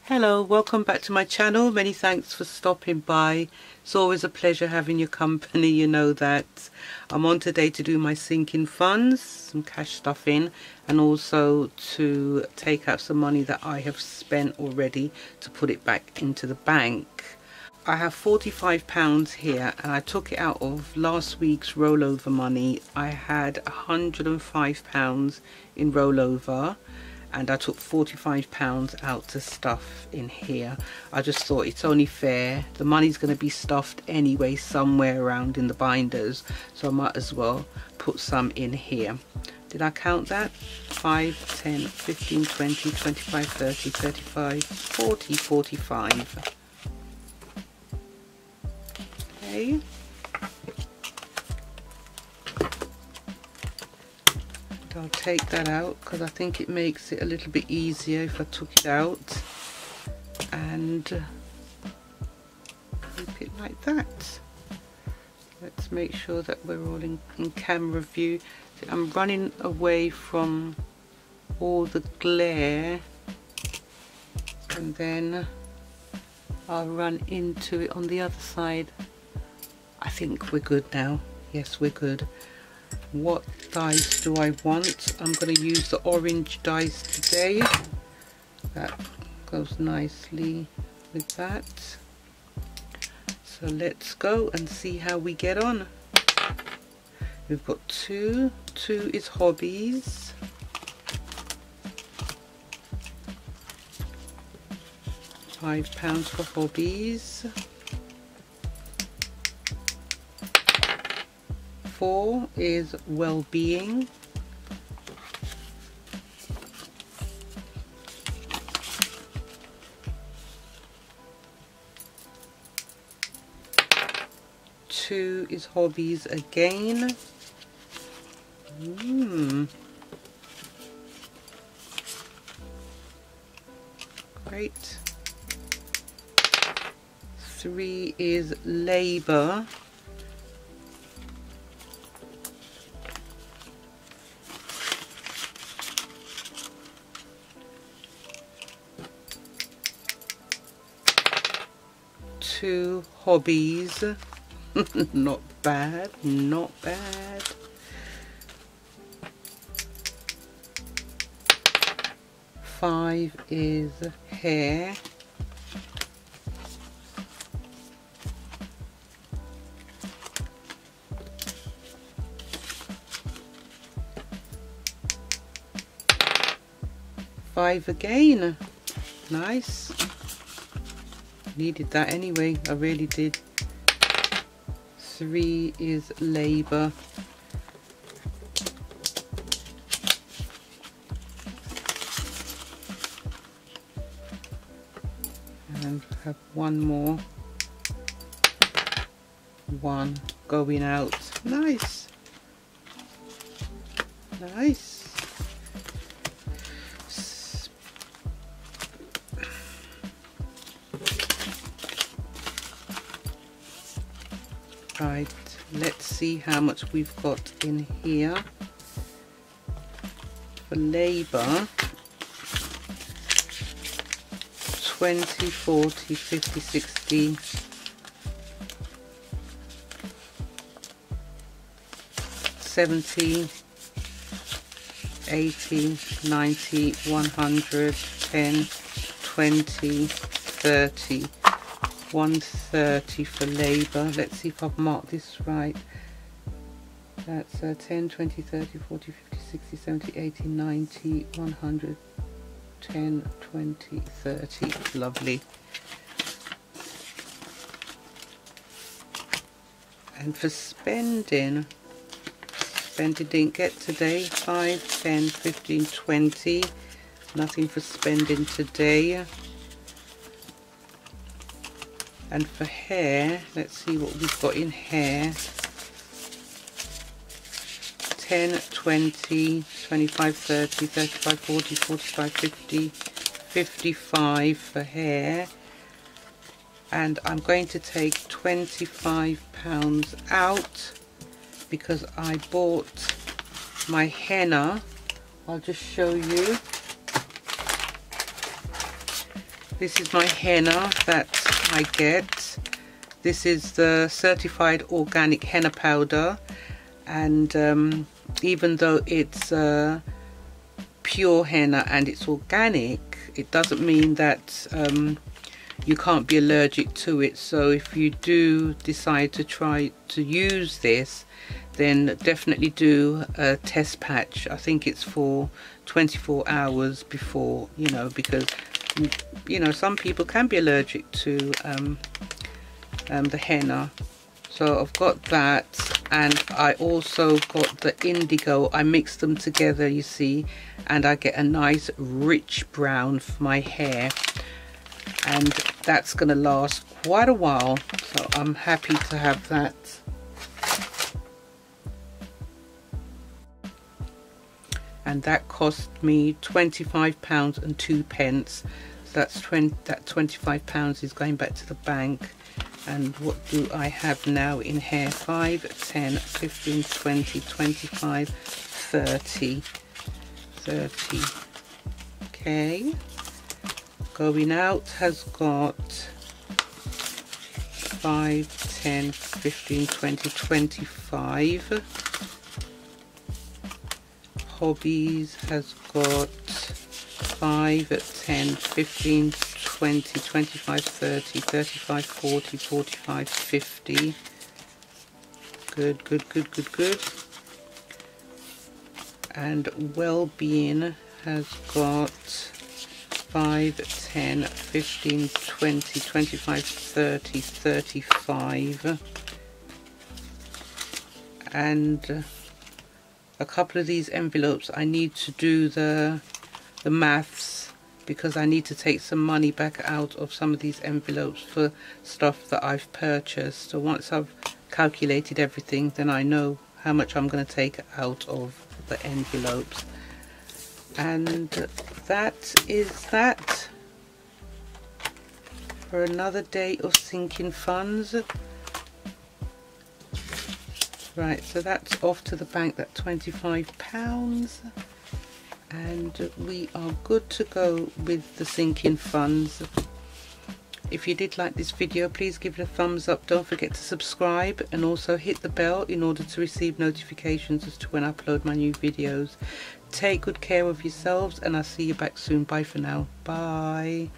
Hello, welcome back to my channel. Many thanks for stopping by. It's always a pleasure having your company. You know that. I'm on today to do my sinking funds, some cash stuff in, and also to take out some money that I have spent already to put it back into the bank. I have £45 here and I took it out of last week's rollover money. I had £105 in rollover. And I took £45 out to stuff in here. I just thought it's only fair. The money's going to be stuffed anyway somewhere around in the binders, so I might as well put some in here. Did I count that? 5, 10, 15, 20, 25, 30, 35, 40, 45. Okay. I'll take that out because I think it makes it a little bit easier if I took it out and keep it like that. Let's make sure that we're all in camera view. I'm running away from all the glare and then I'll run into it on the other side. I think we're good now. Yes, we're good. What dies do I want? I'm going to use the orange dice today. That goes nicely with that. So let's go and see how we get on. We've got two is hobbies. £5 for hobbies. 4 is well-being. 2 is hobbies again. Great. 3 is labor. 2 hobbies. Not bad, not bad. 5 is hair. 5 again. Nice. Needed that anyway, I really did. 3 is labor. And have one more. 1 going out. Nice. Nice. Right, let's see how much we've got in here. For labor, 20, 40, 50, 60, 70, 80, 90, 100, 10, 20, 30. 130 for labor. Let's see if I've marked this right. That's 10, 20, 30, 40, 50, 60, 70, 80, 90, 100, 10, 20, 30. Lovely. And for spending didn't get today. 5, 10, 15, 20. Nothing for spending today. And for hair, let's see what we've got in hair. 10, 20, 25, 30, 35, 40, 45, 50, 55 for hair. And I'm going to take £25 out because I bought my henna. I'll just show you. This is my henna that I get. This is the certified organic henna powder, and even though it's pure henna and it's organic, it doesn't mean that you can't be allergic to it. So if you do decide to try to use this, then definitely do a test patch. I think it's for 24 hours before, you know, because you know, some people can be allergic to the henna. So I've got that, and I also got the indigo. I mix them together, you see, and I get a nice rich brown for my hair, and that's going to last quite a while, so I'm happy to have that. And that cost me £25 and 2 pence. So that's that £25 is going back to the bank. And what do I have now in here? 5, 10, 15, 20, 25, 30. Okay. Going out has got 5, 10, 15, 20, 25. Hobbies has got 5, 10, 15, 20, 25, 30, 35, 40, 45, 50. Good, good, good, good, good. And well-being has got 5, 10, 15, 20, 25, 30, 35. And a couple of these envelopes I need to do the maths, because I need to take some money back out of some of these envelopes for stuff that I've purchased. So once I've calculated everything, then I know how much I'm going to take out of the envelopes. And that is that for another day of sinking funds. Right, so that's off to the bank, that £25, and we are good to go with the sinking funds. If you did like this video, please give it a thumbs up. Don't forget to subscribe, and also hit the bell in order to receive notifications as to when I upload my new videos. Take good care of yourselves, and I'll see you back soon. Bye for now. Bye.